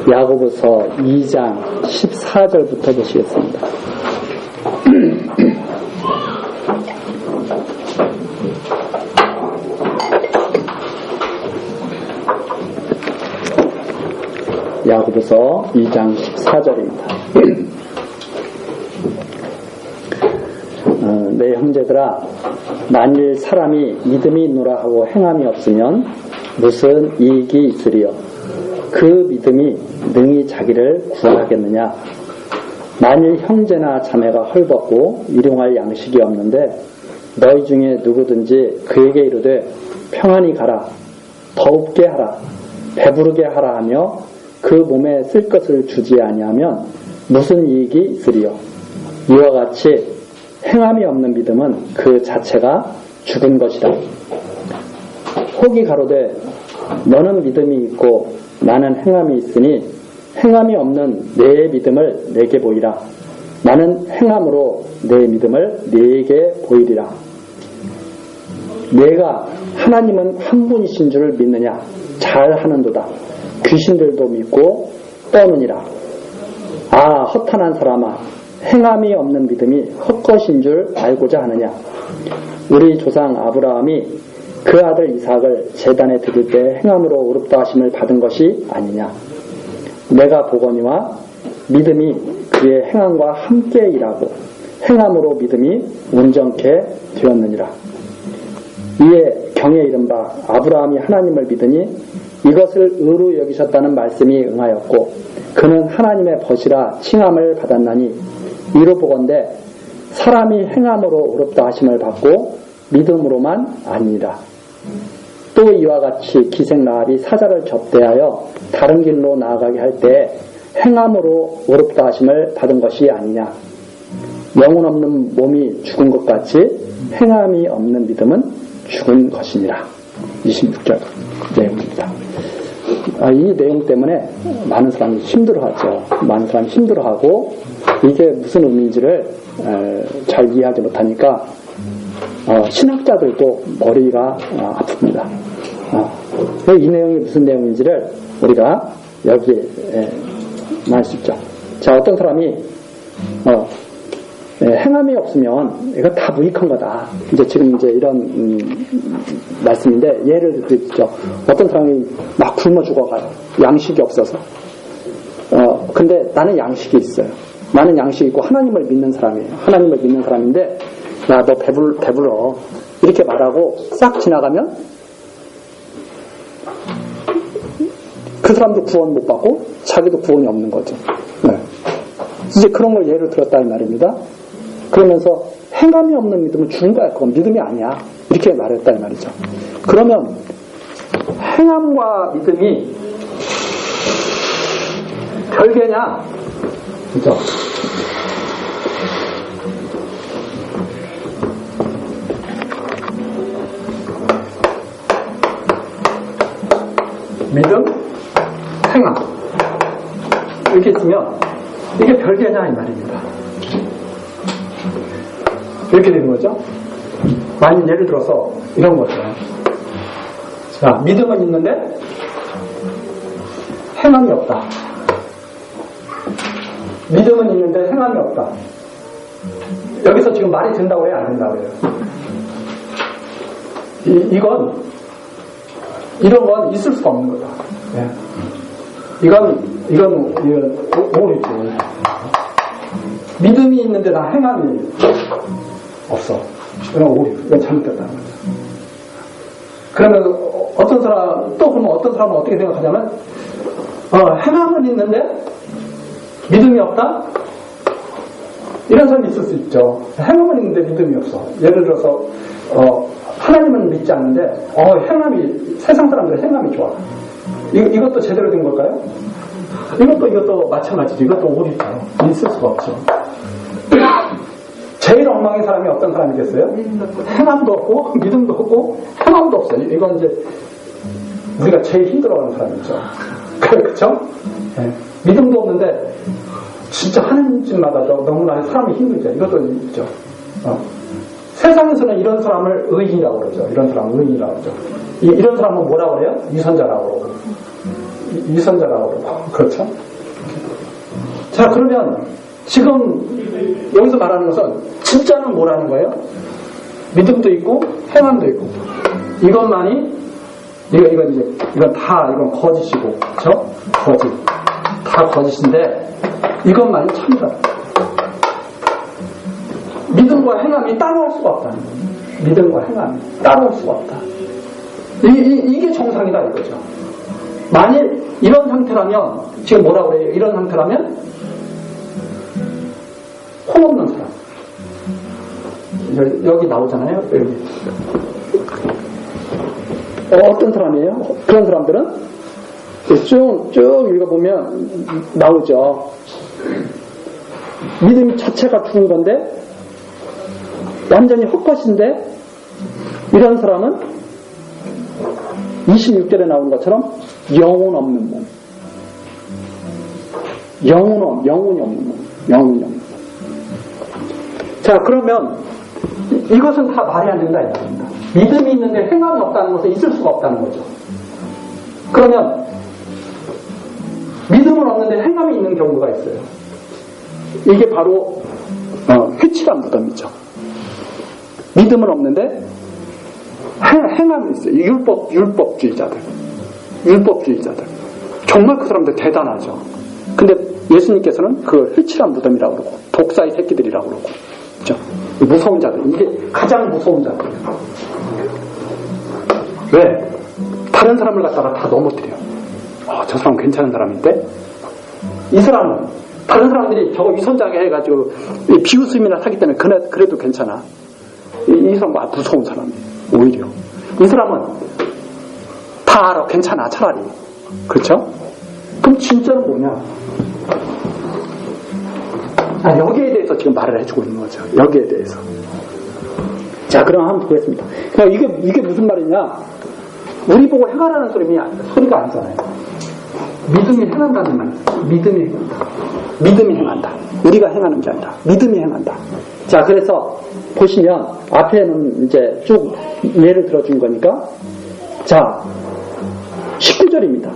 야고보서 2장 14절부터 보시겠습니다. 야고보서 2장 14절입니다. 내 형제들아, 만일 사람이 믿음이 있노라 하고 행함이 없으면 무슨 이익이 있으리요? 그 믿음이 능히 자기를 구하겠느냐? 만일 형제나 자매가 헐벗고 일용할 양식이 없는데 너희 중에 누구든지 그에게 이르되 평안히 가라, 더웁게 하라, 배부르게 하라 하며 그 몸에 쓸 것을 주지 아니하면 무슨 이익이 있으리요? 이와 같이 행함이 없는 믿음은 그 자체가 죽은 것이다. 혹이 가로되 너는 믿음이 있고 나는 행함이 있으니 행함이 없는 내 믿음을 내게 보이라. 나는 행함으로 내 믿음을 내게 보이리라. 내가 하나님은 한 분이신 줄을 믿느냐? 잘하는도다. 귀신들도 믿고 떠느니라. 아, 허탄한 사람아, 행함이 없는 믿음이 헛것인 줄 알고자 하느냐? 우리 조상 아브라함이 그 아들 이삭을 제단에 드릴 때 행함으로 의롭다 하심을 받은 것이 아니냐? 내가 보거니와 믿음이 그의 행함과 함께 일하고 행함으로 믿음이 온전케 되었느니라. 이에 경에 이른바 아브라함이 하나님을 믿으니 이것을 의로 여기셨다는 말씀이 응하였고 그는 하나님의 벗이라 칭함을 받았나니 이로 보건대 사람이 행함으로 의롭다 하심을 받고 믿음으로만 아니라. 또 이와 같이 기생 라합이 사자를 접대하여 다른 길로 나아가게 할 때 행함으로 의롭다 하심을 받은 것이 아니냐? 영혼 없는 몸이 죽은 것 같이 행함이 없는 믿음은 죽은 것이니라. 26절 내용입니다. 이 내용 때문에 많은 사람이 힘들어하죠. 많은 사람이 힘들어하고 이게 무슨 의미인지를 잘 이해하지 못하니까 신학자들도 머리가 아픕니다. 이 내용이 무슨 내용인지를 우리가 여기에 알 수 있죠. 자, 어떤 사람이 행함이 없으면 이거 다 무익한 거다. 지금 이런 말씀인데 예를 들죠. 어떤 사람이 막 굶어 죽어가요. 양식이 없어서. 근데 나는 양식이 있어요. 나는 양식이 있고 하나님을 믿는 사람이에요. 하나님을 믿는 사람인데 야, 너 배불러. 이렇게 말하고 싹 지나가면 그 사람도 구원 못 받고 자기도 구원이 없는 거죠. 네. 이제 그런 걸 예를 들었다 이 말입니다. 그러면서 행함이 없는 믿음은 죽은 거야. 그건 믿음이 아니야. 이렇게 말했다 이 말이죠. 그러면 행함과 믿음이 별개냐? 그죠? 믿음, 행함 이렇게 있으면 이게 별개냐 이 말입니다. 이렇게 되는 거죠. 만약 예를 들어서 이런 거죠. 자, 믿음은 있는데 행함이 없다. 믿음은 있는데 행함이 없다. 여기서 지금 말이 된다고 해요, 안 된다고 해요? 이런 건 있을 수가 없는 거다. 네. 이건 오류죠. 믿음이 있는데 나 행함이 없어. 이건 오류. 이건 잘못됐다는 거죠. 그러면 어떤 사람은 어떻게 생각하냐면, 행함은 있는데 믿음이 없다? 이런 사람이 있을 수 있죠. 행함은 있는데 믿음이 없어. 예를 들어서, 하나님은 믿지 않는데, 세상 사람들은 행함이 좋아. 이것도 제대로 된 걸까요? 이것도 마찬가지죠. 이것도 오류죠. 있을 수가 없죠. 제일 엉망인 사람이 어떤 사람이겠어요? 행함도 없고, 믿음도 없고, 행함도 없어요. 이건 이제, 우리가 제일 힘들어하는 사람이죠. 그렇죠? 네. 믿음도 없는데, 진짜 하는 짓마다 너무나 사람이 힘들죠. 이것도 있죠. 세상에서는 이런 사람을 의인이라고 그러죠. 이런 사람은 의인이라고 그러죠. 이런 사람은 뭐라고 그래요? 유선자라고 그러고. 위선자라고 그러고, 그렇죠? 자, 그러면 지금 여기서 말하는 것은 진짜는 뭐라는 거예요? 믿음도 있고 행함도 있고, 이것만이 이건 거짓이고, 그렇죠? 거짓, 다 거짓인데 이것만이 참이다. 믿음과 행함이 따라올 수가 없다. 믿음과 행함이 따라올 수가 없다. 이게 정상이다 이거죠. 만일 이런 상태라면, 지금 뭐라고 그래요? 이런 상태라면 혼 없는 사람. 여기 나오잖아요. 여기. 어떤 사람이에요? 그런 사람들은 쭉 읽어보면 나오죠. 믿음 자체가 죽은 건데 완전히 헛것인데, 이런 사람은 26절에 나오는 것처럼 영혼 없는 몸, 영혼이 없는 몸. 자, 그러면 이것은 다 말이 안 된다 이겁니다. 믿음이 있는데 행함이 없다는 것은 있을 수가 없다는 거죠. 그러면 믿음은 없는데 행함이 있는 경우가 있어요. 이게 바로 회칠한 무덤이죠. 믿음은 없는데 행함이 있어요. 율법주의자들. 정말 그 사람들 대단하죠. 근데 예수님께서는 그걸 회칠한 무덤이라고 그러고, 독사의 새끼들이라고 그러고, 그렇죠? 무서운 자들. 이게 가장 무서운 자들이에요. 왜? 다른 사람을 갖다가 다 넘어뜨려. 저 사람 괜찮은 사람인데? 이 사람은 다른 사람들이 저거 위선자게 해가지고 비웃음이나 사기 때문에 그래도 괜찮아. 이 사람 무서운 사람이에요. 오히려 이 사람은 다 알아. 괜찮아. 차라리. 그렇죠? 그럼 진짜는 뭐냐? 여기에 대해서 지금 말을 해주고 있는 거죠. 여기에 대해서. 자, 그럼 한번 보겠습니다. 그러니까 이게 무슨 말이냐? 우리 보고 행하라는 소리가 아니잖아요. 믿음이 행한다는 말. 믿음이 행한다. 우리가 행하는 게 아니라 믿음이 행한다. 자, 그래서 보시면 앞에는 이제 쭉 예를 들어준 거니까, 자, 19절입니다.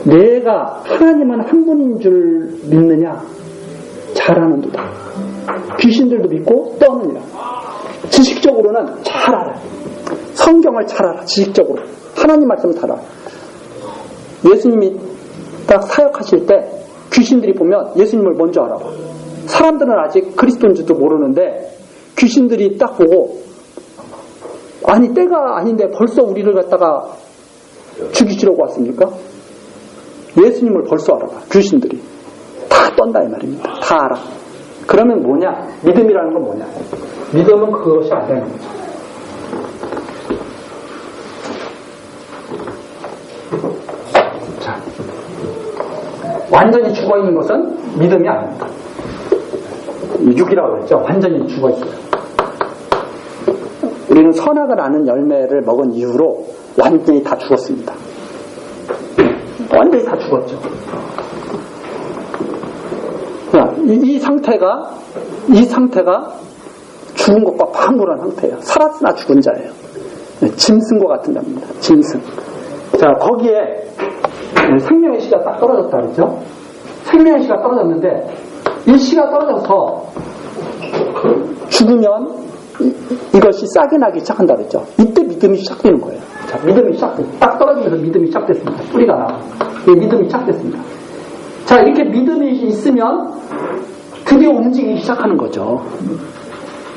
내가 하나님은 한 분인 줄 믿느냐? 잘하는도다. 귀신들도 믿고 떠느니라. 지식적으로는 잘 알아. 성경을 잘 알아. 지식적으로 하나님 말씀을 잘 알아. 예수님이 딱 사역하실 때 귀신들이 보면 예수님을 먼저 알아봐. 사람들은 아직 그리스도인지도 모르는데 귀신들이 딱 보고, 아니 때가 아닌데 벌써 우리를 갖다가 죽이시려고 왔습니까? 예수님을 벌써 알아봐. 귀신들이 다 떤다 이 말입니다. 다 알아. 그러면 뭐냐? 믿음이라는 건 뭐냐? 믿음은 그것이 아니라는 거죠. 자, 완전히 죽어있는 것은 믿음이 아닙니다. 육이라고 했죠. 완전히 죽어있어요. 우리는 선악을 아는 열매를 먹은 이후로 완전히 다 죽었습니다. 완전히 다 죽었죠. 이 상태가 죽은 것과 방불한 상태예요. 살았으나 죽은 자예요. 짐승과 같은 자입니다. 짐승. 자, 거기에 생명의 씨가 딱 떨어졌다 그랬죠? 생명의 씨가 떨어졌는데, 이 씨가 떨어져서 죽으면 이것이 싹이 나기 시작한다 그랬죠? 이때 믿음이 시작되는 거예요. 자, 믿음이 딱 떨어지면서 믿음이 시작됐습니다. 뿌리가 나와. 믿음이 시작됐습니다. 자, 이렇게 믿음이 있으면 드디어 움직이기 시작하는 거죠.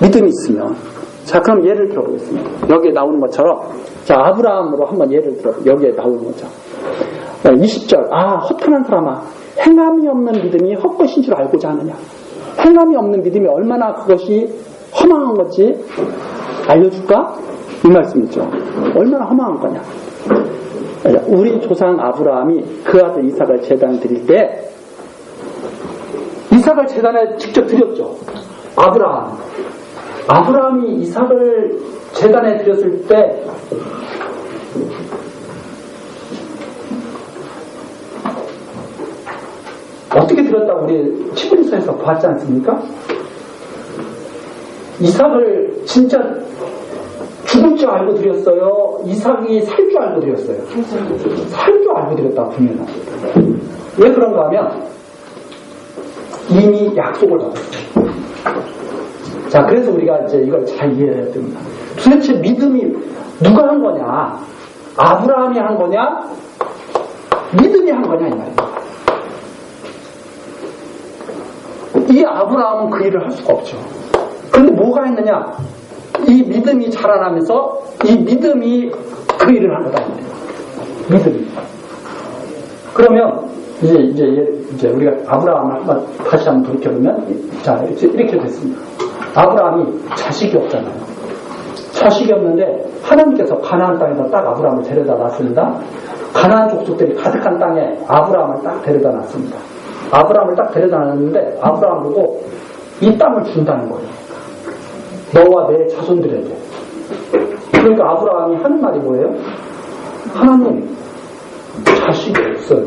믿음이 있으면. 자, 그럼 예를 들어보겠습니다. 여기에 나오는 것처럼, 자, 아브라함으로 한번 예를 들어, 여기에 나오는 거죠. 20절, 허탄한 사람아, 행함이 없는 믿음이 헛것인 줄 알고자 하느냐. 행함이 없는 믿음이 얼마나 그것이 허망한 건지 알려줄까? 이 말씀이죠. 얼마나 허망한 거냐. 우리 조상 아브라함이 그 아들 이삭을 제단에 드릴 때, 이삭을 제단에 직접 드렸죠. 아브라함이 이삭을 제단에 드렸을 때 어떻게 드렸다고 우리 히브리서에서 봤지 않습니까? 이삭을 진짜 죽을 줄 알고 드렸어요? 이삭이 살 줄 알고 드렸어요? 살 줄 알고 드렸다 분명합니다. 왜 그런가 하면 이미 약속을 받았어요. 자, 그래서 우리가 이제 이걸 잘 이해해야 됩니다. 도대체 믿음이 누가 한 거냐? 아브라함이 한 거냐? 믿음이 한 거냐? 이 말입니다. 이 아브라함은 그 일을 할 수가 없죠. 그런데 뭐가 했느냐? 이 믿음이 자라나면서 이 믿음이 그 일을 한 거다. 믿음이. 그러면 이제 우리가 아브라함을 한번 다시 한번 돌이켜보면, 자, 이렇게 됐습니다. 아브라함이 자식이 없잖아요. 자식이 없는데 하나님께서 가나안 땅에서 딱 아브라함을 데려다 놨습니다. 가나안 족속들이 가득한 땅에 아브라함을 딱 데려다 놨습니다. 아브라함을 딱 데려다 놨는데 아브라함 보고 이 땅을 준다는 거예요. 너와 내 자손들에게. 그러니까 아브라함이 하는 말이 뭐예요? 하나님, 자식이 없어요.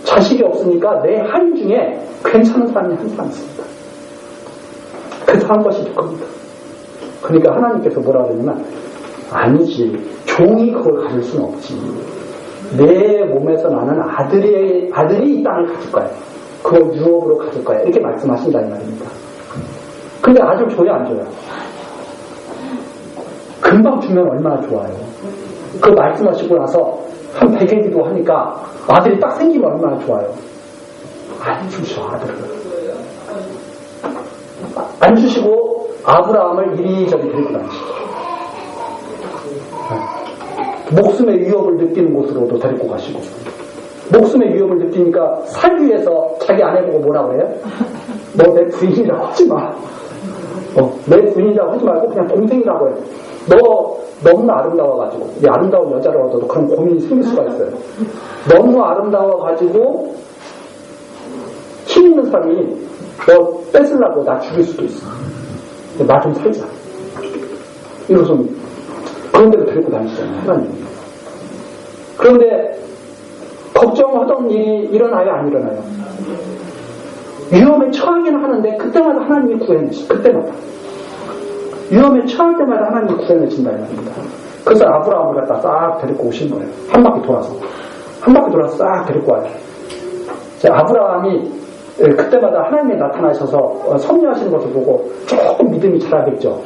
자식이 없으니까 내 하인 중에 괜찮은 사람이 한 사람 있습니다. 그 사람 것이 겁니다. 그러니까 하나님께서 뭐라 그러냐면, 아니지, 종이 그걸 가질 수는 없지. 내 몸에서 나는 아들이 이 땅을 가질 거야. 그걸 유업으로 가질 거야. 이렇게 말씀하신다 이 말입니다. 근데 아들 줘요, 안 줘요? 금방 주면 얼마나 좋아요. 그 말씀하시고 나서 한 100일 기도하니까 아들이 딱 생기면 얼마나 좋아요. 안 주셔, 아들을. 안 주시고 아브라함을 이리저리 데리고 다니시죠. 목숨의 위협을 느끼는 곳으로도 데리고 가시고, 목숨의 위협을 느끼니까 살기 위해서 자기 아내 보고 뭐라고 해요? 너 내 부인이라고 하지 마. 내 부인이라고 하지 말고 그냥 동생이라고 해. 너 너무 아름다워가지고, 이 아름다운 여자를 얻어도 그런 고민이 생길 수가 있어요. 너무 아름다워가지고 힘 있는 사람이 너 뺏으려고 나 죽일 수도 있어. 나 좀 살자. 이러면서 그런 데로 데리고 다니시잖아요, 하나님. 그런데 걱정하던 일이 일어나요, 안 일어나요? 위험에 처하긴 하는데 그때마다 하나님이 구해내시. 그때마다 위험에 처할 때마다 하나님이 구해내신다 이 말입니다. 그래서 아브라함을 갖다 싹 데리고 오신 거예요. 한 바퀴 돌아서 싹 데리고 와요. 아브라함이 그때마다 하나님이 나타나셔서 섭리하시는 것을 보고 조금 믿음이 자라겠죠.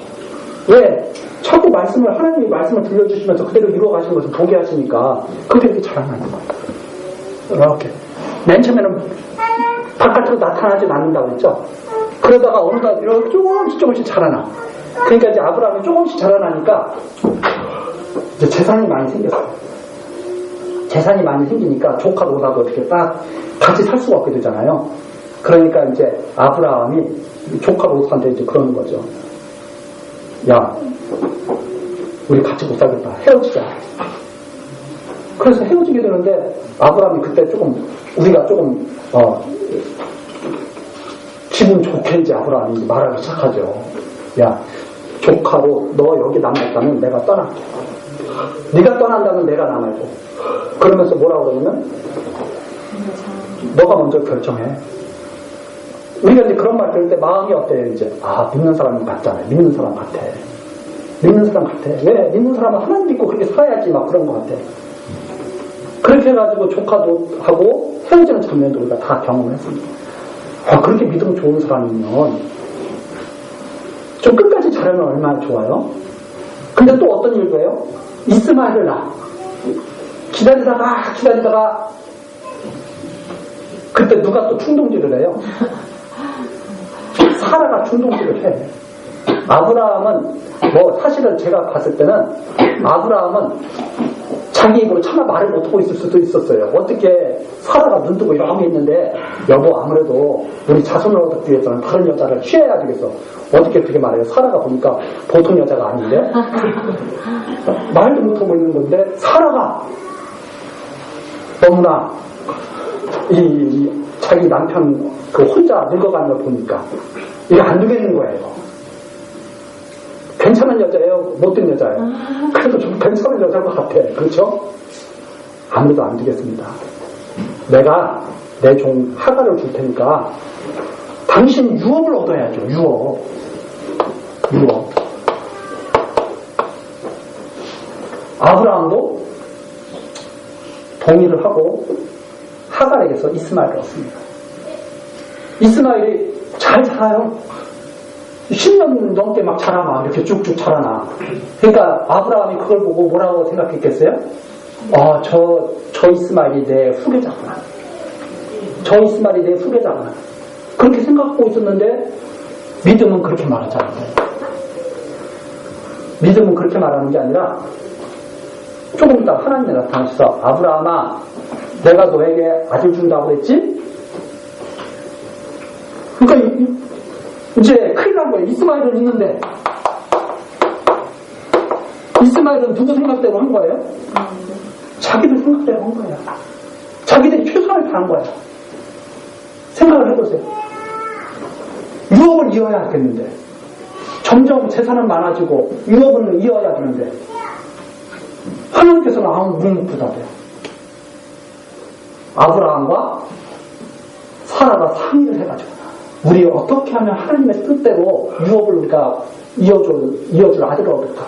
왜? 자꾸 하나님이 말씀을 들려주시면서 그대로 이루어가시는 것을 보게 하시니까 그게 이렇게 자라나는 거예요. 이렇게. 맨 처음에는 바깥으로 나타나지 않는다고 했죠. 그러다가 어느 날 이렇게 조금씩 자라나. 그러니까 이제 아브라함이 조금씩 자라나니까 이제 재산이 많이 생겼어요. 재산이 많이 생기니까 조카 롯하고 어떻게 딱 같이 살 수가 없게 되잖아요. 그러니까 이제 아브라함이 조카 롯한테 이제 그러는 거죠. 야, 우리 같이 못 살겠다. 헤어지자. 그래서 헤어지게 되는데 아브라함이 그때 우리가 조금 기분 좋게 이제 아브라함이 말하기 시작하죠. 야, 조카로 너 여기 남았다면 내가 떠날게. 네가 떠난다면 내가 남아줘. 그러면서 뭐라고 그러냐면 너가 먼저 결정해. 우리가 이제 그런 말 들을 때 마음이 어때요? 이제 믿는 사람 같잖아요. 믿는 사람 같아. 왜? 믿는 사람은 하나님 믿고 그렇게 살아야지 막 그런 것 같아. 그렇게 해가지고 조카도 하고 헤어지는 장면도 우리가 다 경험했습니다. 그렇게 믿음 좋은 사람이면 좀 끝까지 자라면 얼마나 좋아요? 근데 또 어떤 일도 해요? 이스마엘을 낳아. 기다리다가 그때 누가 또 충동질을 해요? 사라가 충동질을 해. 아브라함은 사실은 제가 봤을 때는 아브라함은 자기 입으로 차마 말을 못하고 있을 수도 있었어요. 어떻게 사라가 눈 뜨고 이러고 있는데 여보 아무래도 우리 자손을 얻기 위해서는 다른 여자를 취해야 되겠어. 어떻게 말해요? 사라가 보니까 보통 여자가 아닌데 말도 못하고 있는 건데 사라가 너무나 자기 남편 혼자 늙어가는 걸 보니까 이게 안 되겠는 거예요. 괜찮은 여자예요? 못된 여자예요? 그래도 좀 괜찮은 여자인 것 같아. 그렇죠? 아무래도 안 되겠습니다. 내가 내 종 하가를 줄 테니까 당신 유업을 얻어야죠. 유업. 아브라함도 동의를 하고 하갈에게서 이스마엘을 얻습니다. 이스마엘이 잘 자라요. 10년 넘게 막 자라나, 이렇게 쭉쭉 자라나. 그러니까 아브라함이 그걸 보고 뭐라고 생각했겠어요? 저 이스마엘이 내 후계자구나. 저 이스마엘이 내 후계자구나. 그렇게 생각하고 있었는데 믿음은 그렇게 말하지 않아요. 믿음은 그렇게 말하는 게 아니라 조금 이따 하나님이 나타나셔서 아브라함아, 내가 너에게 아들 준다고 했지? 그러니까 이제 큰일 난 거예요. 이스마엘은 있는데 이스마엘은 누구 생각대로 한 거예요? 자기들 생각대로 한 거예요. 자기들이 최선을 다한 거예요. 생각을 해보세요. 유업을 이어야 하겠는데 점점 재산은 많아지고 유업을 이어야 되는데 하나님께서는 아무 묵묵부답해요. 아브라함과 사라가 상의를 해가지고 우리 어떻게 하면 하나님의 뜻대로 유업을 우리가 이어줄 아들을 얻을까?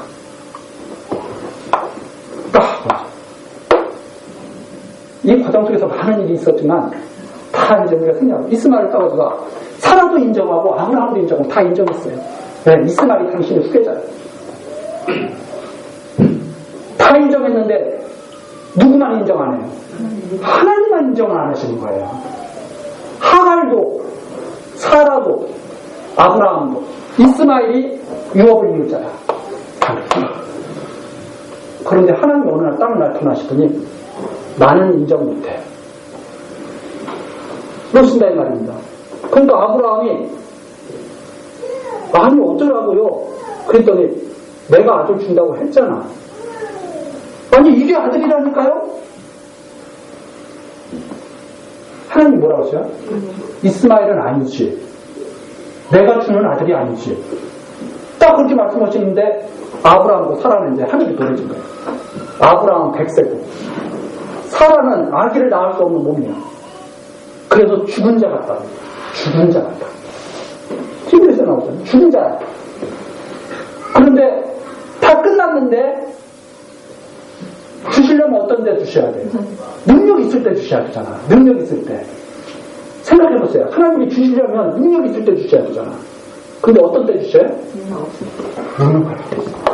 이 과정 속에서 많은 일이 있었지만 다 이제 우리가 생각하고 이스마엘을 따가지고 사라도 인정하고 아브라함도 인정하고 다 인정했어요. 네, 이스마엘이 당신의 후계자예요. 다 인정했는데 누구만 인정 안 해요? 하나님만 인정을 안 하시는 거예요. 하갈도 사라도 아브라함도 이스마엘이 유업을 이을 자야. 그런데 하나님이 어느 날 다른 날 나타나시더니 나는 인정 못해. 그렇습니다 이 말입니다. 그러니까 아브라함이 아니 어쩌라고요? 그랬더니 내가 아들 준다고 했잖아. 아니 이게 아들이라니까요? 하나님 뭐라고 하세요? 이스마엘은 아니지. 내가 주는 아들이 아니지. 딱 그렇게 말씀하시는데 아브라함하고 사라는 이제 하늘이 노래진 거예요. 아브라함은 100세고 사라는 아기를 낳을 수 없는 몸이야. 그래서 죽은 자 같다. 죽은 자 같다. 히브리서에 나오잖아요. 죽은 자야. 그런데 다 끝났는데 주시려면 어떤 데 주셔야 돼요? 능력 있을 때 주셔야 되잖아. 능력 있을 때. 생각해보세요. 하나님이 주시려면 능력 있을 때 주셔야 되잖아. 근데 어떤 때 주셔요? 능력 없을 때.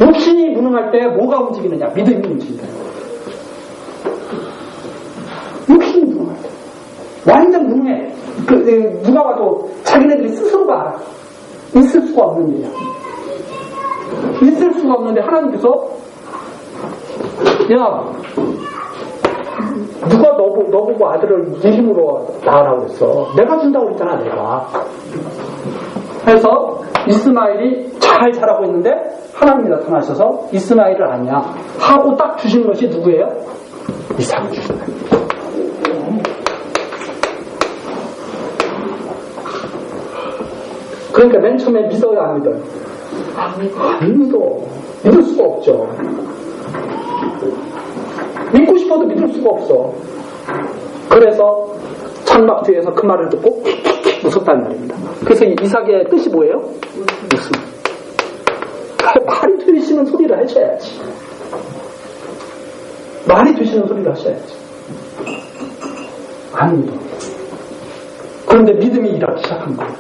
육신이 무능할 때 뭐가 움직이느냐? 믿음이 움직인다. 육신이 무능할 때. 완전 무능해. 누가 봐도 자기네들이 스스로가 알아. 있을 수가 없는 일이야. 있을 수가 없는데 하나님께서 야 누가 너 보고 아들을 네 힘으로 낳으라고 그랬어. 내가 준다고 그랬잖아. 내가. 그래서 이스마엘이 잘 자라고 있는데 하나님이 나타나셔서 이스마엘을 아니야 하고 딱 주신 것이 누구예요? 이삭을 주신 거예요. 그러니까 맨 처음에 믿어요 안 믿어요? 안 믿어. 믿을 수가 없죠. 믿고 싶어도 믿을 수가 없어. 그래서 창막 뒤에서 그 말을 듣고 웃었다는 말입니다. 그래서 이삭의 뜻이 뭐예요? 웃음. 말이 되시는 소리를 하셔야지. 말이 되시는 소리를 하셔야지. 안 믿어. 그런데 믿음이 일하기 시작한 거예요.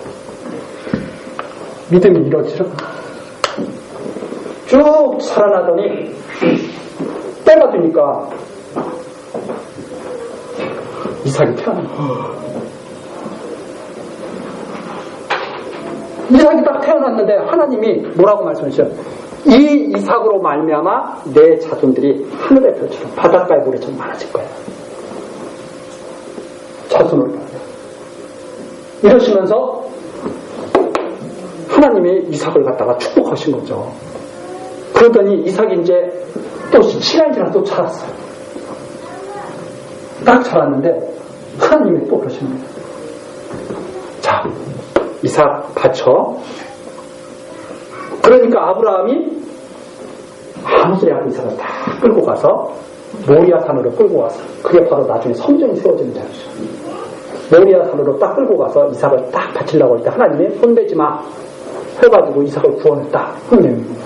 믿음이 일하기 시작한 거예요. 쭉 살아나더니 때가 되니까 이삭이 태어난 거예요. 이삭이 딱 태어났는데 하나님이 뭐라고 말씀하셨어요? 이 이삭으로 말미암아 내 자손들이 하늘의 별처럼 바닷가의 모래처럼 많아질 거야. 자손을 봐요. 이러시면서 하나님이 이삭을 갖다가 축복하신 거죠. 그러더니 이삭이 이제 또 시간이 지나서 또 자랐어요. 딱 자랐는데 하나님이 또 그러시는 거예요. 자, 이삭 바쳐. 그러니까 아브라함이 아무 소리 하고 이삭을 다 끌고 가서 모리아 산으로 끌고 와서 그게 바로 나중에 성전이 세워지는 자리죠. 모리아 산으로 딱 끌고 가서 이삭을 딱 바치려고 할 때 하나님이 손대지 마 해가지고 이삭을 구원했다. 내용입니다.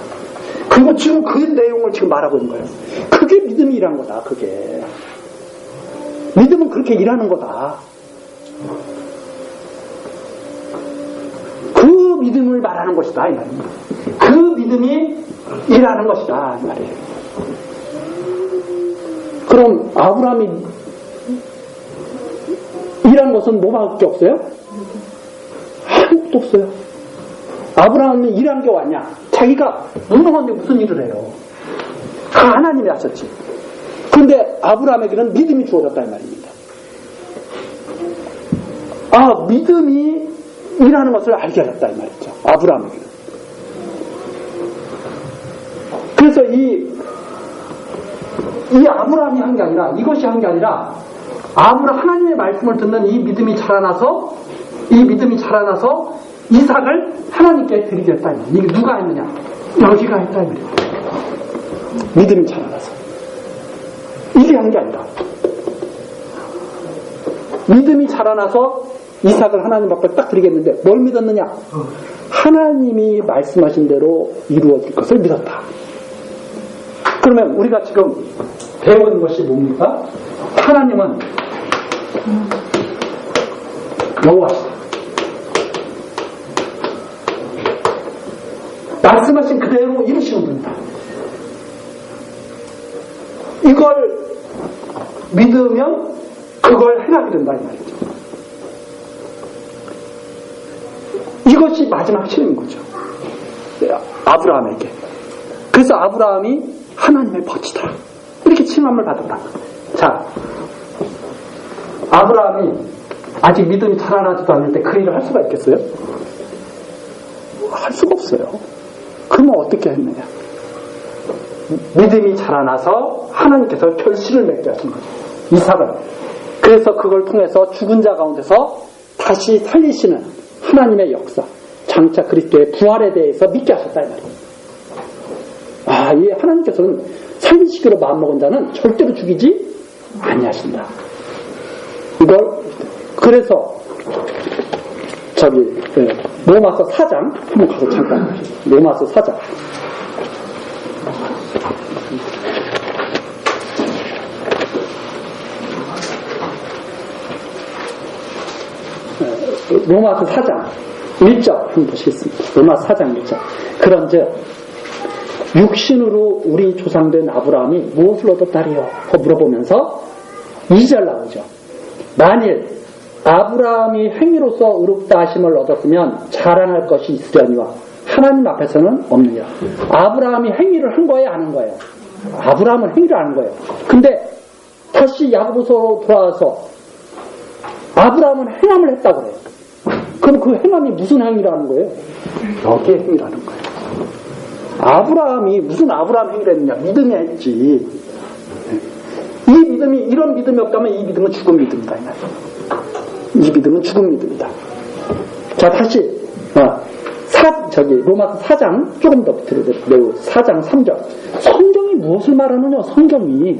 그리고 지금 그 내용을 지금 말하고 있는 거예요. 그게 믿음이 일하는 거다. 그게 믿음은 그렇게 일하는 거다. 그 믿음을 말하는 것이다 이 말입니다. 그 믿음이 일하는 것이다 이 말이에요. 그럼 아브라함이 일한 것은 뭐밖에 없어요? 아무것도 없어요. 아브라함이 일한 게 왔냐? 자기가 무능한데 무슨 일을 해요? 다 하나님이 하셨지. 그런데 아브라함에게는 믿음이 주어졌다 이 말입니다. 아, 믿음이 일하는 것을 알게 하셨다 이 말이죠. 아브라함에게는. 그래서 이 아브라함이 한 게 아니라, 이것이 한 게 아니라 하나님의 말씀을 듣는 이 믿음이 자라나서 이삭을 하나님께 드리겠다. 이게 누가 했느냐? 여기가 했다. 믿음이 자라나서. 이게 한 게 아니라. 믿음이 자라나서 이삭을 하나님 앞에 딱 드리겠는데 뭘 믿었느냐? 하나님이 말씀하신 대로 이루어질 것을 믿었다. 그러면 우리가 지금 배우는 것이 뭡니까? 하나님은 여호와시다. 말씀하신 그대로 이루시는 분이다. 이걸 믿으면 그걸 행하게 된다 이 말이죠. 이것이 마지막 시험인 거죠. 아브라함에게. 그래서 아브라함이 하나님의 벗이다. 이렇게 칭함을 받았다. 자, 아브라함이 아직 믿음이 자라나지도 않을 때 그 일을 할 수가 있겠어요? 할 수가 없어요. 그러면 어떻게 했느냐? 믿음이 자라나서 하나님께서 결실을 맺게 하신 거죠. 이삭을. 그래서 그걸 통해서 죽은 자 가운데서 다시 살리시는 하나님의 역사, 장차 그리스도의 부활에 대해서 믿게 하셨다 이 말이에요. 아, 이 하나님께서는 살리시기로 마음먹은 자는 절대로 죽이지 아니하신다. 이걸 그래서 로마서 4장 한번 가서 잠깐 로마서 4장 로마서 4장 1절 한번 보시겠습니다. 로마서 4장 1절. 그런즉 육신으로 우리 조상된 아브라함이 무엇을 얻었다리요? 하고 물어보면서 2절 나오죠. 만일 아브라함이 행위로서 의롭다 하심을 얻었으면 자랑할 것이 있으려니와 하나님 앞에서는 없느니라. 아브라함이 행위를 한 거예요, 안 한 거예요? 아브라함은 행위를 안 한 거예요. 근데 다시 야고보서로 돌아와서 아브라함은 행함을 했다고 그래요. 그럼 그 행함이 무슨 행위라는 거예요? 여기에 행위라는 거예요. 아브라함이 무슨 아브라함 행위를 했느냐? 믿음이 했지. 이 믿음이, 이런 믿음이 없다면 이 믿음은 죽은 믿음이다. 이 믿음은 죽은 믿음이다. 자, 다시 로마서 4장 조금 더 들어보세요. 4장 3절. 성경이 무엇을 말하느냐? 성경이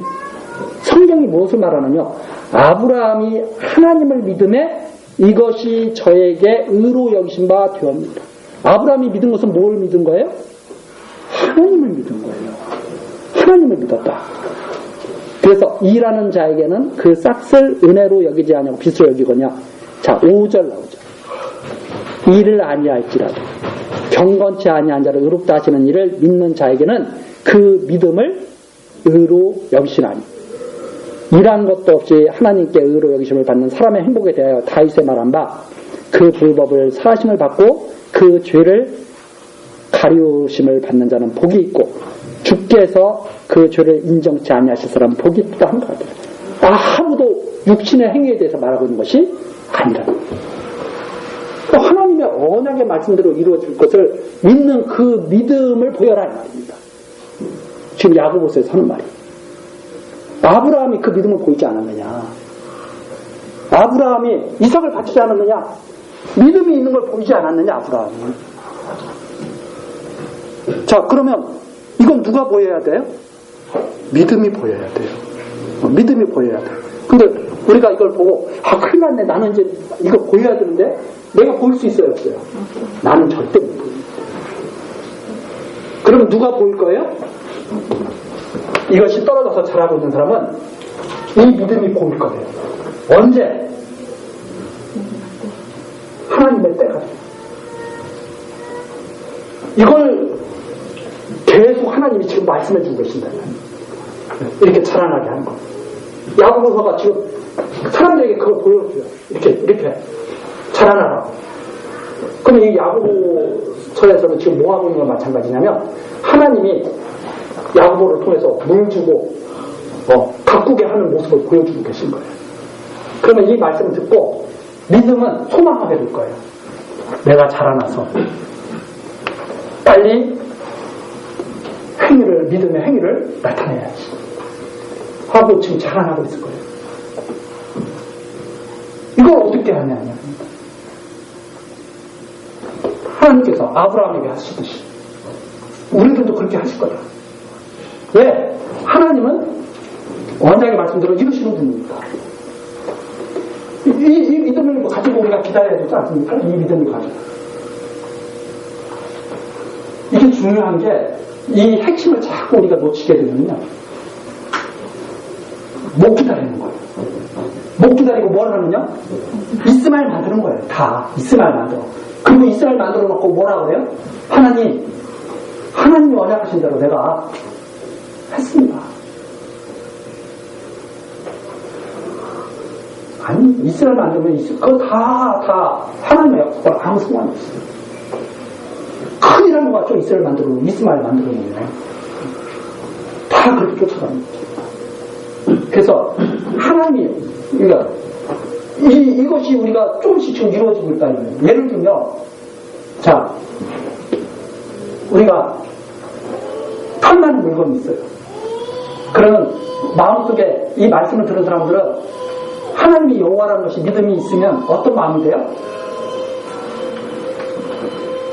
무엇을 말하느냐? 아브라함이 하나님을 믿음에 이것이 저에게 의로 여기신 바 되었습니다. 아브라함이 믿은 것은 뭘 믿은 거예요? 하나님을 믿은 거예요. 하나님을 믿었다. 그래서 일하는 자에게는 그 싹을 은혜로 여기지 아니하고 빚으로 여기거냐. 자, 5절 나오죠. 일을 아니할지라도 경건치 아니한 자를 의롭다 하시는 일을 믿는 자에게는 그 믿음을 의로 여기시나니. 일한 것도 없이 하나님께 의로 여기심을 받는 사람의 행복에 대하여 다윗의 말한 바 그 불법을 사하심을 받고 그 죄를 가리우심을 받는 자는 복이 있고 주께서 그 죄를 인정치 아니하실 사람은 복이 있다 한 것 같아요. 아무도 육신의 행위에 대해서 말하고 있는 것이 아니라 하나님의 언약의 말씀대로 이루어질 것을 믿는 그 믿음을 보여라 이 말입니다. 지금 야고보서에서 하는 말이에요. 아브라함이 그 믿음을 보이지 않았느냐? 아브라함이 이삭을 바치지 않았느냐? 믿음이 있는 걸 보이지 않았느냐? 아브라함이. 자, 그러면 이건 누가 보여야 돼요? 믿음이 보여야 돼요. 믿음이 보여야 돼요. 근데 우리가 이걸 보고 큰일 났네. 나는 이제 이거 보여야 되는데 내가 보일 수 있어요, 없어요? 나는 절대 못 보입니다. 그러면 누가 보일 거예요? 이것이 떨어져서 자라고 있는 사람은 이 믿음이 보일 거예요. 언제? 하나님의 때가 돼요. 이걸 계속 하나님이 지금 말씀해 주고 계신다. 이렇게 자라나게 하는 거. 야고보서가 지금 사람들에게 그걸 보여줘요. 이렇게 자라나라고. 그럼 이 야고보서에서는 지금 뭐 하고 있는 건 마찬가지냐면 하나님이 야고보를 통해서 물 주고 가꾸게 하는 모습을 보여주고 계신 거예요. 그러면 이 말씀을 듣고 믿음은 소망하게 될 거예요. 내가 자라나서 빨리 믿음의 행위를 나타내야지 하고 지금 자라나고 있을 거예요. 이걸 어떻게 하냐면 하나님께서 아브라함에게 하시듯이 우리들도 그렇게 하실 거다. 왜? 하나님은 원장의 말씀대로 이루시는 분입니다. 이 믿음을 가지고 우리가 기다려야 되지 않습니까? 이 믿음을 가지고. 이게 중요한 게 이 핵심을 자꾸 우리가 놓치게 되면요. 못 기다리는 거예요. 못 기다리고 뭘 하느냐? 이스마엘 만드는 거예요. 다 이스마엘 만들어. 그리고 이스마엘 만들어 놓고 뭐라 그래요? 하나님이 언약하신 대로 내가 했습니다. 아니, 이스라엘 만들면 그거 다 하나님의 약속과 아무 상관이 없어요. 큰일한 거 같죠? 이스라엘 만들어 놓으면, 이스마엘 만들어 놓으면. 다 그렇게 쫓아갑니다. 그래서 하나님이, 그러니까 이것이 우리가 조금씩 지금 이루어지고 있다는 거예요. 예를 들면, 자, 우리가 탐나는 물건이 있어요. 그러면 마음속에 이 말씀을 들은 사람들은 하나님이 여호와라는 것이 믿음이 있으면 어떤 마음이 돼요?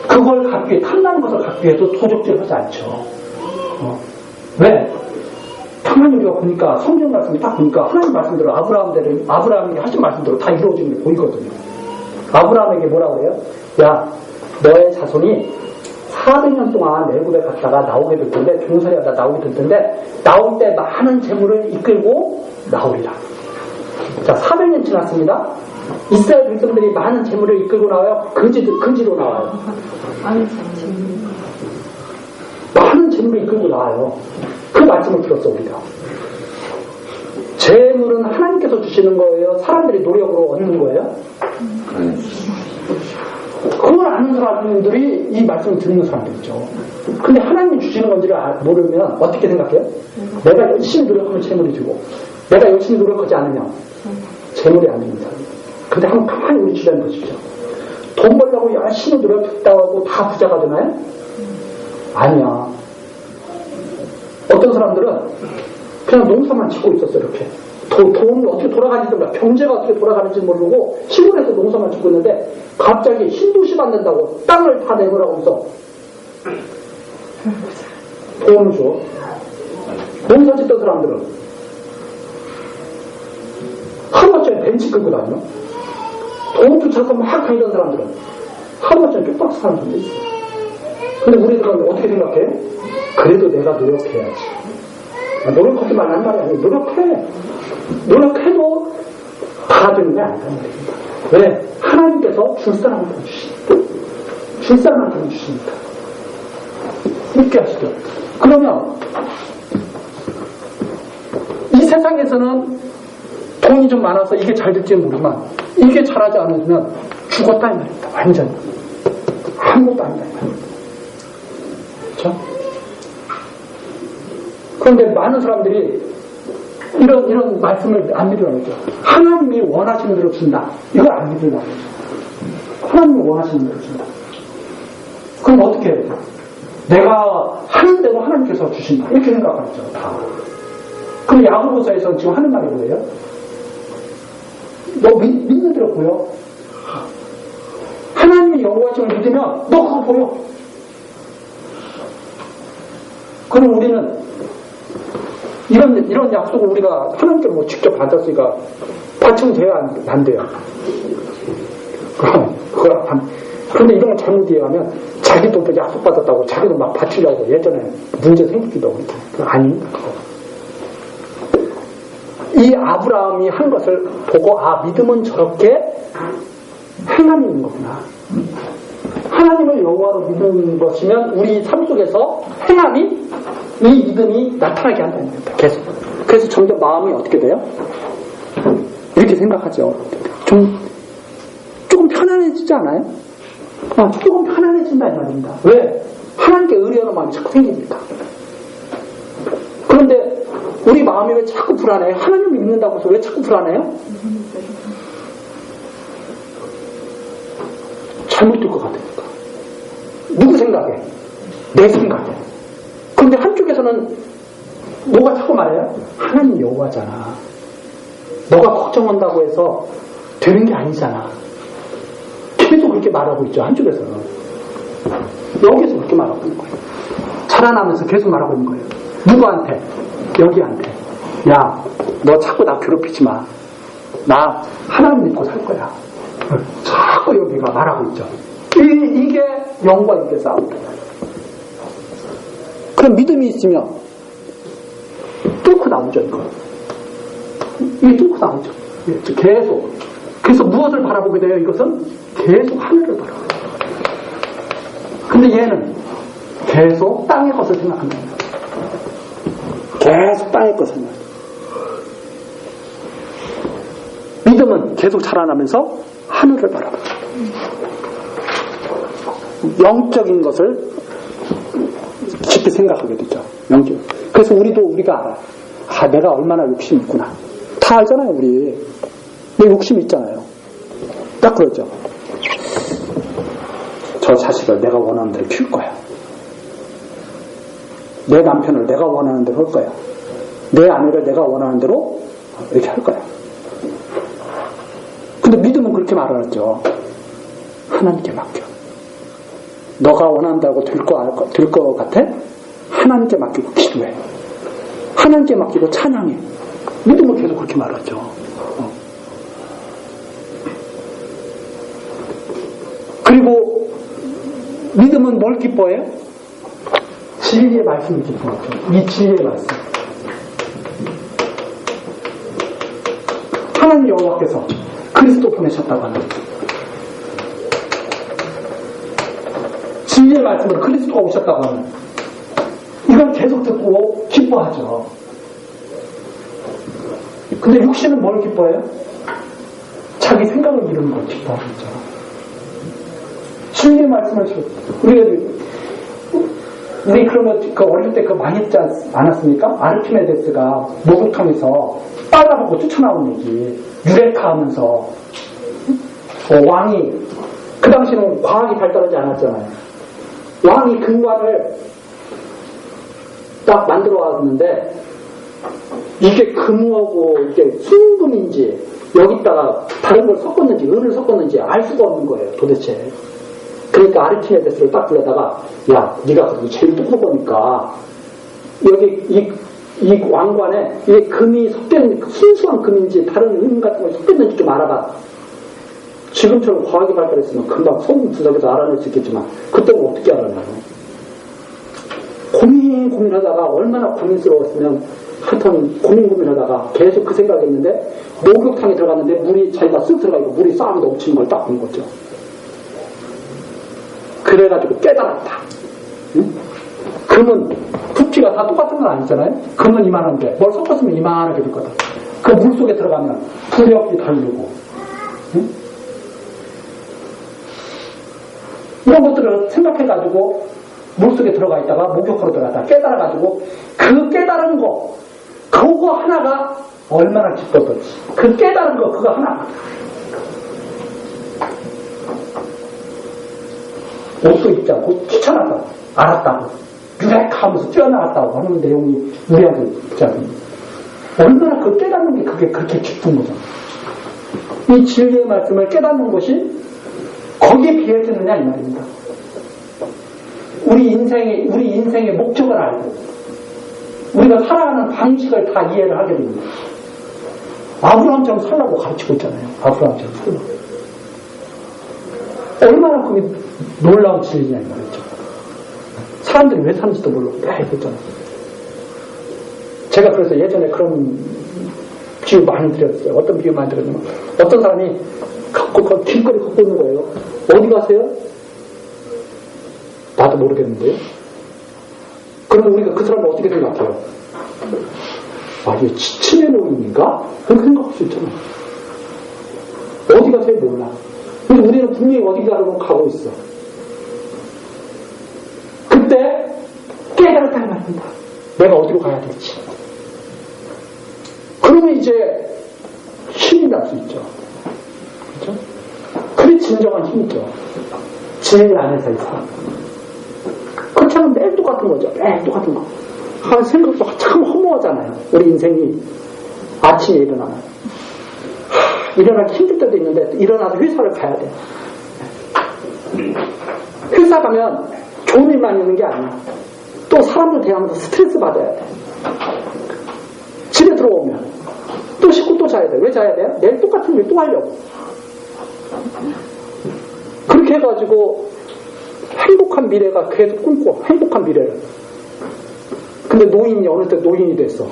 그걸 갖기 위해, 탐나는 것을 갖기 위해도 도적질 하지 않죠. 왜? 가만히 우리가 보니까 성경 말씀을 딱 보니까 하나님 말씀대로 아브라함에게 하신 말씀대로 다 이루어지는 게 보이거든요. 아브라함에게 뭐라고 해요? 야, 너의 자손이 400년 동안 애굽에 갔다가 나오게 될 텐데, 종살이 하다 나오게 될 텐데, 나올 때 많은 재물을 이끌고 나오리라. 자, 400년 지났습니다. 이스라엘 백성들이 많은 재물을 이끌고 나와요? 근지로 나와요? 많은 재물을 이끌고 나와요. 그 말씀을 들었어, 우리가. 재물은 하나님께서 주시는 거예요? 사람들이 노력으로 얻는 거예요? 그걸 아는 사람들이 이 말씀을 듣는 사람들이죠. 근데 하나님이 주시는 건지를 모르면 어떻게 생각해요? 내가 열심히 노력하면 재물이 주고, 내가 열심히 노력하지 않으면 재물이 안 되는 사람. 근데 한번 가만히 우리 주변 보십시오. 돈 벌려고 열심히 노력했다고 하고 다 부자가 되나요? 아니야. 어떤 사람들은 그냥 농사만 짓고 있었어, 이렇게. 돈이 어떻게 돌아가는지 몰라. 경제가 어떻게 돌아가는지 모르고 시골에서 농사만 짓고 있는데 갑자기 신도시 받는다고 땅을 다 내놓으라고 해서 돈을 줘. 농사 짓던 사람들은 하루아침에 벤치 끌고 다녀. 돈 쫓아서 막 다니던 사람들은 하루아침에 뚝박스 사는 사람도 있어. 근데 우리들은 어떻게 생각해? 그래도 내가 노력해야지. 노력하지 말라는 말이 아니에요. 노력해. 노력해도 다 되는 게 아니다. 왜? 하나님께서 줄 사람한테 주시니까. 줄 사람한테 주시니까. 믿게 하시죠. 그러면 이 세상에서는 돈이 좀 많아서 이게 잘 될지는 모르지만 이게 잘하지 않으면 죽었다 이 말입니다. 완전히. 아무것도 아니다 이 말입니다. 그렇죠? 그런데 많은 사람들이 이런 말씀을 안 믿으라고 하죠. 하나님이 원하시는 대로 준다. 이걸 안 믿으라고 하죠. 하나님이 원하시는 대로 준다. 그럼 어떻게 해야 돼요? 내가 하는 대로 하나님께서 주신다. 이렇게 생각하죠. 다. 그럼 야고보서에서는 지금 하는 말이 뭐예요? 너 믿는 대로 보여. 하나님이 여호와심을 믿으면 너 그거 보여. 그럼 우리는 이런 약속을 우리가 하나님께 뭐 직접 받았으니까 바치면 돼야 안 돼요. 그런데 이런 걸 잘못 이해하면 자기도 또 약속받았다고 자기도 막 바치려고 예전에 문제 생기기도 하고 그거 아닙니다. 이 아브라함이 한 것을 보고 믿음은 저렇게 행함이 있는 거구나. 하나님을 여호와로 믿는 것이면 우리 삶 속에서 행함이 이 믿음이 나타나게 한다는 겁니다. 계속. 그래서 점점 마음이 어떻게 돼요? 이렇게 생각하죠. 조금 편안해지지 않아요? 조금 편안해진다 이 말입니다. 왜? 하나님께 의뢰하는 마음이 자꾸 생기니까. 그런데 우리 마음이 왜 자꾸 불안해요? 하나님을 믿는다고 해서 왜 자꾸 불안해요? 잘못될 것 같으니까. 누구 생각에? 내 생각에. 그런데 한쪽에서는 뭐가 자꾸 말해요? 하나님 여호와잖아. 너가 걱정한다고 해서 되는 게 아니잖아. 계속 그렇게 말하고 있죠. 한쪽에서는. 여기서 그렇게 말하고 있는 거예요. 자라나면서 계속 말하고 있는 거예요. 누구한테? 여기한테. 야, 너 자꾸 나 괴롭히지 마. 나 하나님 믿고 살 거야. 자꾸 여기가 말하고 있죠. 이게 영과 육의 싸움이다. 그럼 믿음이 있으면 뚫고 나오죠, 이거. 이게 뚫고 나오죠. 계속. 그래서 무엇을 바라보게 돼요, 이것은? 계속 하늘을 바라봐요. 근데 얘는 계속 땅의 것을 생각한다. 계속 땅의 것을 생각한다. 믿음은 계속 자라나면서 하늘을 바라봐요. 영적인 것을 깊이 생각하게 되죠. 영적. 그래서 우리가 알아. 내가 얼마나 욕심이 있구나. 다 알잖아요, 우리. 내 욕심이 있잖아요. 딱 그러죠. 저 자식을 내가 원하는 대로 키울 거야. 내 남편을 내가 원하는 대로 할 거야. 내 아내를 내가 원하는 대로 이렇게 할 거야. 근데 믿음은 그렇게 말하죠. 하나님께 맡겨. 너가 원한다고 될 거 같아? 하나님께 맡기고 기도해. 하나님께 맡기고 찬양해. 믿음은 계속 그렇게 말하죠. 그리고 믿음은 뭘 기뻐해요? 진리의 말씀을 기뻐하죠. 이 진리의 말씀. 하나님 여호와께서 그리스도 보내셨다고 하는 진리의 말씀으로 그리스도가 오셨다고 하는 이걸 계속 듣고 기뻐하죠. 근데 육신은 뭘 기뻐해요? 자기 생각을 이루는 걸 기뻐하죠. 진리의 말씀을 우리 그러면 어릴 때 많이 했지 않았습니까? 아르키메데스가 목욕탕에서 빨아보고 쫓아나온 얘기, 유레카 하면서 왕이 그 당시는 과학이 발달하지 않았잖아요. 왕이 금관을 딱 만들어 왔는데 이게 금하고 이게 순금인지 여기다가 다른 걸 섞었는지 은을 섞었는지 알 수가 없는 거예요, 도대체. 그러니까 아르키메데스를 딱 불러다가 야, 네가 그래도 제일 똑똑하니까 여기 이 왕관에 이게 금이 섞여있는 순수한 금인지 다른 은 같은 걸 섞였는지 좀 알아봐. 지금처럼 과학이 발달했으면 금방 소금 분석해서 알아낼 수 있겠지만 그때는 어떻게 알아나요? 고민하다가 얼마나 고민스러웠으면 하여튼 고민하다가 계속 그 생각했는데 목욕탕에 들어갔는데 물이 자기가 쓱 들어가고 물이 싹 넘치는 걸 딱 본 거죠. 그래가지고 깨달았다. 응? 금은 부피가 다 똑같은 건 아니잖아요. 금은 이만한데 뭘 섞었으면 이만하게 될 거다. 그 물속에 들어가면 부력이 다르고 응? 이런 것들을 생각해가지고 물속에 들어가 있다가 목욕하러 들어갔다 깨달아가지고 그 깨달은 거 그거 하나가 얼마나 기뻤던지 그 깨달은 거 그거 하나 옷도 입지 않고 뛰쳐나서 알았다고 유레카 하면서 뛰어나갔다고 하는 내용이 우리한테 있잖아요. 얼마나 그 깨닫는 게 그게 그렇게 기쁜 거죠. 이 진리의 말씀을 깨닫는 것이 거기에 비해지느냐 이 말입니다. 우리 인생의 목적을 알고 우리가 살아가는 방식을 다 이해를 하게 됩니다. 아브라함처럼 살라고 가르치고 있잖아요. 아브라함처럼 살라고. 얼마나 그게 놀라운 진리냐 이 말이죠. 사람들이 왜 사는지도 모르고 다 했잖아요. 제가 그래서 예전에 그런 비유 많이 드렸어요. 어떤 비유 많이 드렸냐면 어떤 사람이 길거리 걷고 있는 거예요. 어디 가세요? 나도 모르겠는데요. 그러면 우리가 그 사람을 어떻게 생각해요? 아, 이게 치매 노인인가? 그렇게 생각할 수 있잖아요. 어디 가세요? 몰라. 근데 우리는 분명히 어디 가려고 가고 있어. 그때 깨달았다는 말입니다. 내가 어디로 가야 될지. 그러면 이제 힘이 날 수 있죠. 그렇죠? 그게 진정한 힘이죠. 진리 안에서의 삶. 그렇지 않으면 매일 똑같은 거죠. 매일 똑같은 거. 생각도 참 허무하잖아요. 우리 인생이 아침에 일어나면. 일어나기 힘들 때도 있는데 일어나서 회사를 가야 돼. 회사 가면 좋은 일만 있는 게 아니야. 또 사람들 대하면서 스트레스 받아야 돼. 집에 들어오면 또 씻고 또 자야 돼. 왜 자야 돼요? 내일 똑같은 일 또 하려고. 그렇게 해가지고 행복한 미래가 계속 꿈꿔. 행복한 미래를. 근데 노인이 어느 때 노인이 됐어.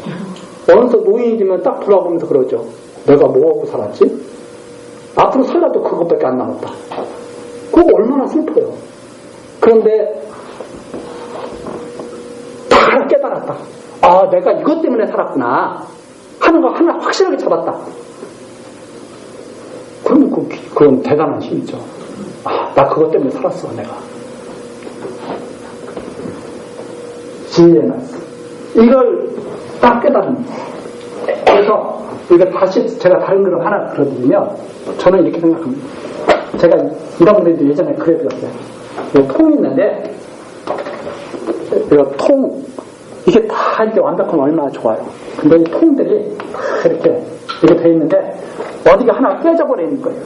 어느 때 노인이 되면 딱 돌아보면서 그러죠. 내가 뭐하고 살았지? 앞으로 살아도 그것밖에 안 남았다. 그거 얼마나 슬퍼요. 그런데 다 깨달았다. 아, 내가 이것 때문에 살았구나 하는 거 하나 확실하게 잡았다. 그러면 그건 대단한 힘이죠. 아, 나 그것 때문에 살았어. 내가 진리의 말씀 이걸 딱 깨달습니다. 그래서 이거 다시 제가 다른 그림 하나 그려드리면 저는 이렇게 생각합니다. 제가 이런 분들도 예전에 그려드렸어요. 이 통이 있는데 이 통 이게 다 이렇게 완벽하면 얼마나 좋아요. 근데 이 통들이 다 이렇게 돼 있는데 어디가 하나 깨져버리는 거예요.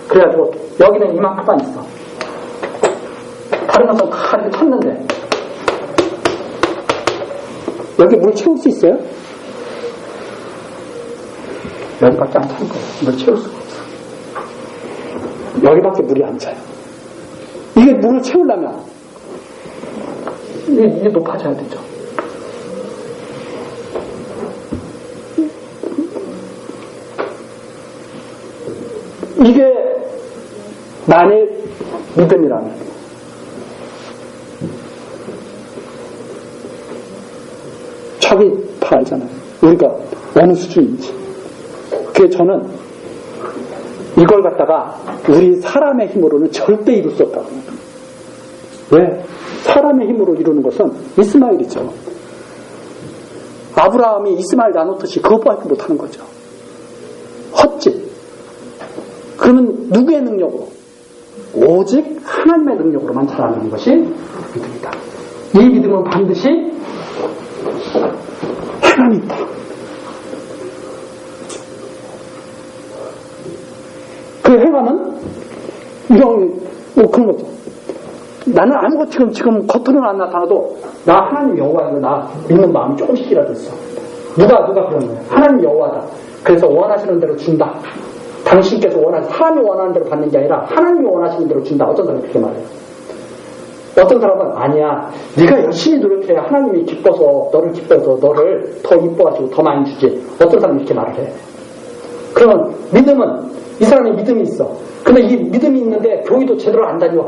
그래가지고 여기는 이만큼만 있어. 다른 것은 다 이렇게 찼는데 여기 물 채울 수 있어요? 여기밖에 안 차는 거예요. 물 채울 수가 없어. 여기밖에 물이 안 차요. 이게 물을 채우려면 이게 높아져야 되죠. 이게 만일 믿음이라면 저기 봐야잖아요. 우리가 어느 수준인지. 그게 저는 이걸 갖다가 우리 사람의 힘으로는 절대 이룰 수 없다고. 왜? 사람의 힘으로 이루는 것은 이스마엘이죠. 아브라함이 이스마엘 나누듯이 그것밖에 못하는 거죠. 헛짓. 그러면 누구의 능력으로? 오직 하나님의 능력으로만 자라는 것이 믿음이다. 이 믿음은 반드시 행함이 있다. 그 행함은 이런 그런 거죠. 나는 아무것도 지금 겉으로는 안 나타나도 나 하나님 여호와이고 나 믿는 마음이 조금씩이라도 있어. 누가 그런 거예요. 하나님 여호와다. 그래서 원하시는 대로 준다. 당신께서 사람이 원하는 대로 받는 게 아니라 하나님이 원하시는 대로 준다. 어떤 사람이 그렇게 말해요. 어떤 사람은 아니야. 네가 열심히 노력해야 하나님이 기뻐서 너를 더 이뻐하시고 더 많이 주지. 어떤 사람이 이렇게 말을 해. 그러면 믿음은 이 사람이 믿음이 있어. 근데 이 믿음이 있는데 교회도 제대로 안 다녀.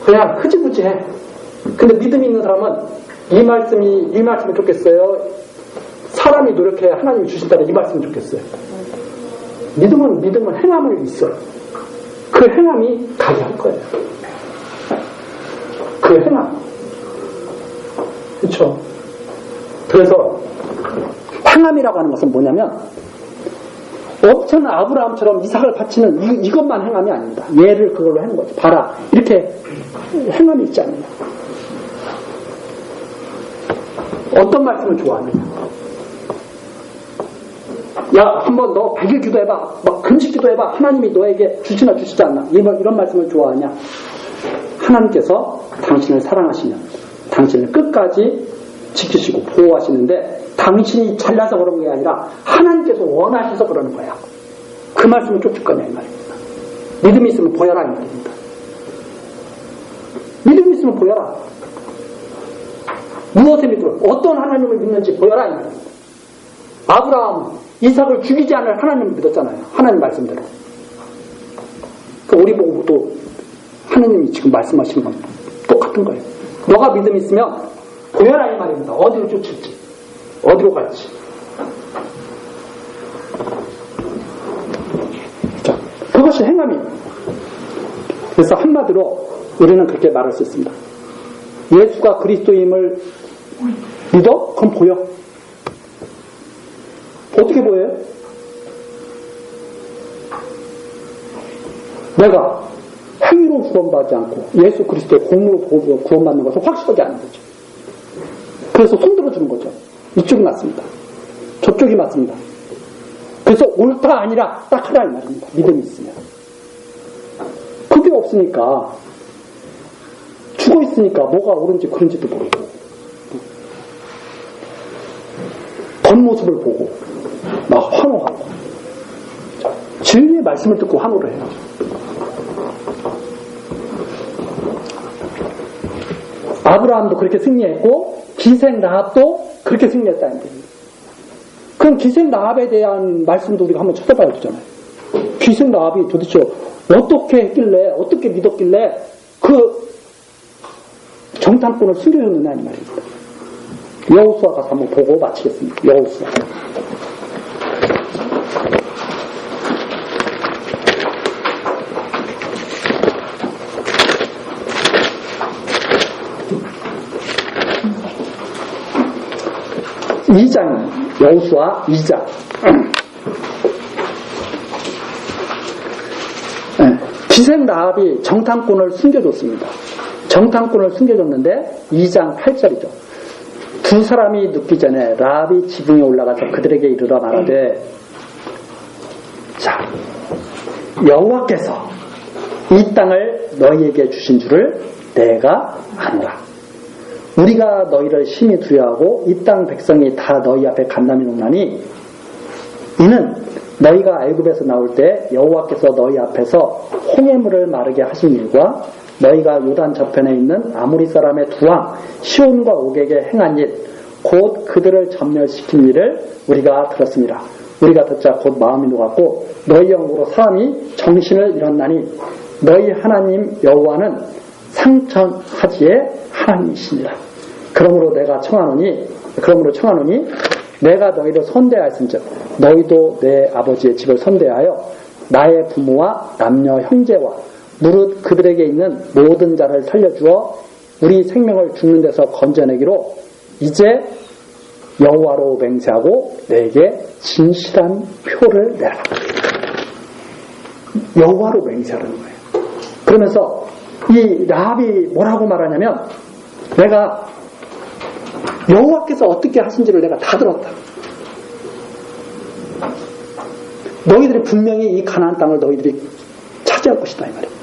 그냥 흐지부지해. 근데 믿음이 있는 사람은 이 말씀이 좋겠어요. 사람이 노력해야 하나님이 주신다는 이 말씀이 좋겠어요. 믿음은 행함을 있어요. 그 행함이 가게 할 거예요. 그 행함. 그렇죠? 그래서 행함이라고 하는 것은 뭐냐면 엄청난 아브라함처럼 이삭을 바치는 이것만 행함이 아닙니다. 얘를 그걸로 하는 거죠. 봐라. 이렇게 행함이 있지 않느냐. 어떤 말씀을 좋아하느냐. 야, 한번 너 100일 기도해봐. 막 금식 기도해봐. 하나님이 너에게 주시나 주시지 않나. 이런 말씀을 좋아하냐. 하나님께서 당신을 사랑하시면 당신을 끝까지 지키시고 보호하시는데 당신이 잘나서 그런 게 아니라 하나님께서 원하셔서 그러는 거야. 그 말씀을 쫓을 거냐 이 말입니다. 믿음이 있으면 보여라 이 말입니다. 믿음이 있으면 보여라. 무엇을 믿으면 어떤 하나님을 믿는지 보여라 이 말입니다. 아브라함은 이삭을 죽이지 않을 하나님을 믿었잖아요. 하나님 말씀대로. 우리 보고 또 하나님이 지금 말씀하시는 건 똑같은 거예요. 너가 믿음이 있으면 보여라 이 말입니다. 어디로 쫓을지 어디로 갈지. 자, 그것이 행함이에요. 그래서 한마디로 우리는 그렇게 말할 수 있습니다. 예수가 그리스도임을 믿어? 그럼 보여. 어떻게 보여요? 내가 행위로 구원받지 않고 예수 그리스도의 공로로 구원받는 것을 확실하게 아는 거죠. 그래서 손들어주는 거죠. 이쪽이 맞습니다. 저쪽이 맞습니다. 그래서 옳다 아니라 딱 하라 이 말입니다. 믿음이 있으면. 그게 없으니까 죽어 있으니까 뭐가 옳은지 그른지도 모르고 겉모습을 보고 막 환호하고 진리의 말씀을 듣고 환호를 해요. 아브라함도 그렇게 승리했고 기생 라합도 그렇게 승리했다는 거예요. 그럼 기생 라합에 대한 말씀도 우리가 한번 찾아봐야 되잖아요. 기생 라합이 도대체 어떻게 했길래 어떻게 믿었길래 그 정탐꾼을 숨겨줬느냐 이 말입니다. 여호수아 가서 한번 보고 마치겠습니다. 여호수아 2장, 여호수아 2장. 기생 라합이 정탐꾼을 숨겨줬습니다. 정탐꾼을 숨겨줬는데 2장 8절이죠. 두 사람이 눕기 전에 라합이 지붕에 올라가서 그들에게 이르러 말하되, 자, 여호와께서 이 땅을 너희에게 주신 줄을 내가 아노라. 우리가 너희를 심히 두려워하고 이 땅 백성이 다 너희 앞에 간담이 높나니 이는 너희가 애굽에서 나올 때 여호와께서 너희 앞에서 홍해물을 마르게 하신 일과 너희가 요단 저편에 있는 아모리 사람의 두 왕 시온과 옥에게 행한 일 곧 그들을 전멸시킨 일을 우리가 들었습니다. 우리가 듣자 곧 마음이 녹았고 너희 영으로 사람이 정신을 잃었나니 너희 하나님 여호와는 상천하지의 하나님이시니라. 그러므로 청하노니 내가 너희를 선대하였은즉 너희도 내 아버지의 집을 선대하여 나의 부모와 남녀 형제와 무릇 그들에게 있는 모든 자를 살려주어 우리 생명을 죽는 데서 건져내기로 이제 여호와로 맹세하고 내게 진실한 표를 내라. 여호와로 맹세하는 거예요. 그러면서 이 라합이 뭐라고 말하냐면 내가 여호와께서 어떻게 하신지를 내가 다 들었다. 너희들이 분명히 이 가나안 땅을 너희들이 차지할 것이다 이 말입니다.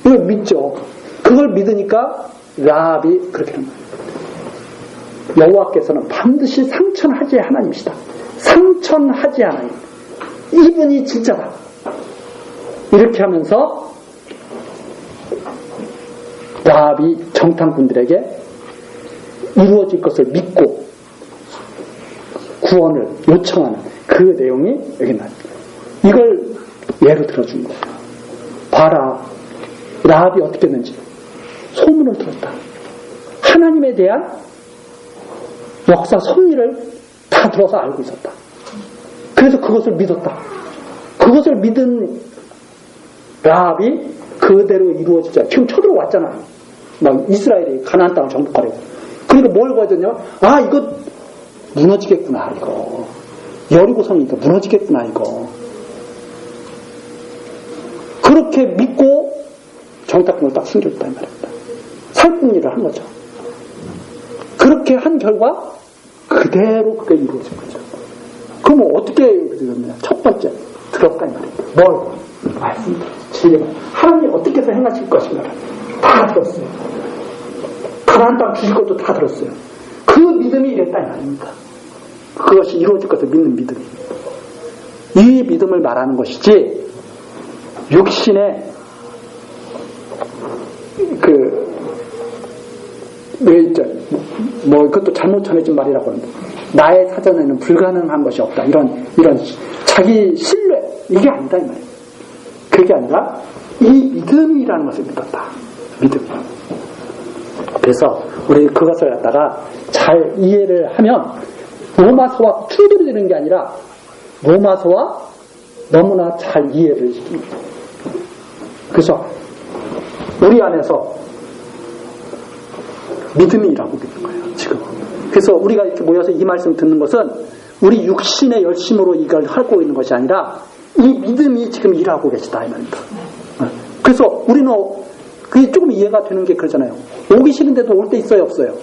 이걸 믿죠. 그걸 믿으니까 라합이 그렇게 하는 거예요. 여호와께서는 반드시 상천하지 하나님이시다. 상천하지 하나님. 이분이 진짜다. 이렇게 하면서 라합이 정탐꾼들에게 이루어질 것을 믿고 구원을 요청하는 그 내용이 여기 나옵니다. 이걸 예로 들어준 거예요. 봐라. 라합이 어떻게 했는지 소문을 들었다. 하나님에 대한 역사 섭리를 다 들어서 알고 있었다. 그래서 그것을 믿었다. 그것을 믿은 라합이 그대로 이루어지자. 지금 쳐들어왔잖아요. 막 이스라엘이 가나안 땅을 정복하려고. 그러니까 뭘 거든요? 아, 이거 무너지겠구나, 이거. 여리고성이 이거 무너지겠구나, 이거. 그렇게 믿고 정탐꾼을 딱 숨겼다, 이 말입니다. 살픈 일을 한 거죠. 그렇게 한 결과 그대로 그게 이루어진 거죠. 그럼 어떻게 되겠느냐? 첫 번째, 들었다, 이 말입니다. 뭘? 말씀입니다. 진리가. 하나님이 어떻게 해서 행하실 것인가를 다 들었어요. 가나안 땅 주실 것도 다 들었어요. 그 믿음이 이랬다 이 말입니다. 그것이 이루어질 것을 믿는 믿음. 이 믿음을 말하는 것이지 육신의 그것도 잘못 전해진 말이라고 하는데 나의 사전에는 불가능한 것이 없다. 이런 자기 신뢰 이게 아니다 이 말이에요. 그게 아니라 이 믿음이라는 것을 믿었다. 믿음. 그래서 우리 그것을 갖다가 잘 이해를 하면 로마서와 충돌이 되는 게 아니라 로마서와 너무나 잘 이해를 시킵니다. 그래서 우리 안에서 믿음이 일하고 있는 거예요. 지금. 그래서 우리가 이렇게 모여서 이 말씀 듣는 것은 우리 육신의 열심으로 이걸 하고 있는 것이 아니라 이 믿음이 지금 일하고 계시다 이 말입니다. 그래서 우리는 그게 조금 이해가 되는 게 그러잖아요. 오기 싫은데도 올 때 있어요, 없어요?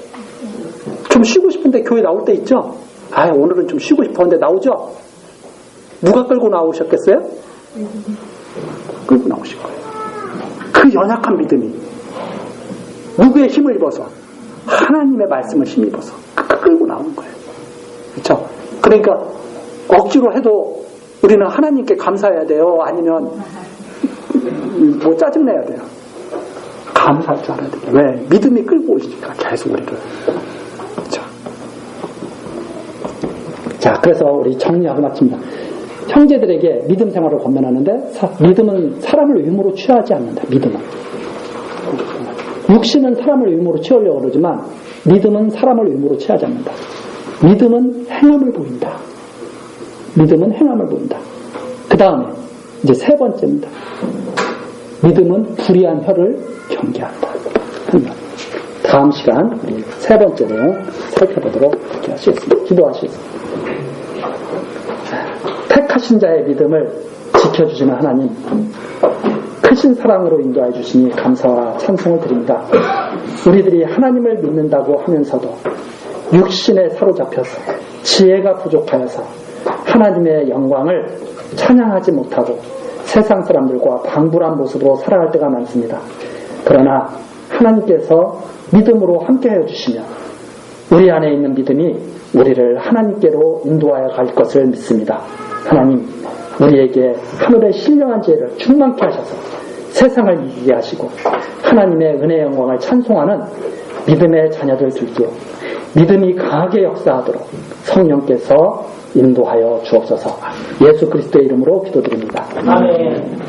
좀 쉬고 싶은데 교회 나올 때 있죠? 오늘은 좀 쉬고 싶었는데 나오죠? 누가 끌고 나오셨겠어요? 끌고 나오신 거예요. 그 연약한 믿음이 누구의 힘을 입어서 하나님의 말씀을 힘입어서 끌고 나오는 거예요. 그렇죠? 그러니까 억지로 해도 우리는 하나님께 감사해야 돼요? 아니면 뭐 짜증내야 돼요? 감사할 줄 알아야 돼요. 왜? 믿음이 끌고 오시니까 계속 우리를. 그렇죠? 자, 그래서 우리 정리하고 마칩니다. 형제들에게 믿음 생활을 권면하는데 믿음은 사람을 의무로 취하지 않는다. 믿음은. 육신은 사람을 의무로 취하려고 그러지만 믿음은 사람을 의무로 취하지 않는다. 믿음은 행함을 보인다. 믿음은 행함을 보인다. 그 다음에 이제 세 번째입니다. 믿음은 불의한 혀를 경계한다. 다음 시간 우리 세 번째 내용 살펴보도록 하시겠습니다. 기도하시겠습니다. 택하신 자의 믿음을 지켜주시는 하나님, 크신 사랑으로 인도해 주시니 감사와 찬송을 드립니다. 우리들이 하나님을 믿는다고 하면서도 육신에 사로잡혀서 지혜가 부족하여서 하나님의 영광을 찬양하지 못하고 세상 사람들과 방불한 모습으로 살아갈 때가 많습니다. 그러나 하나님께서 믿음으로 함께해 주시면 우리 안에 있는 믿음이 우리를 하나님께로 인도하여 갈 것을 믿습니다. 하나님, 우리에게 하늘의 신령한 지혜를 충만케 하셔서 세상을 이기게 하시고 하나님의 은혜의 영광을 찬송하는 믿음의 자녀들 되기에 믿음이 강하게 역사하도록 성령께서 인도하여 주옵소서. 예수 그리스도의 이름으로 기도드립니다. 아멘.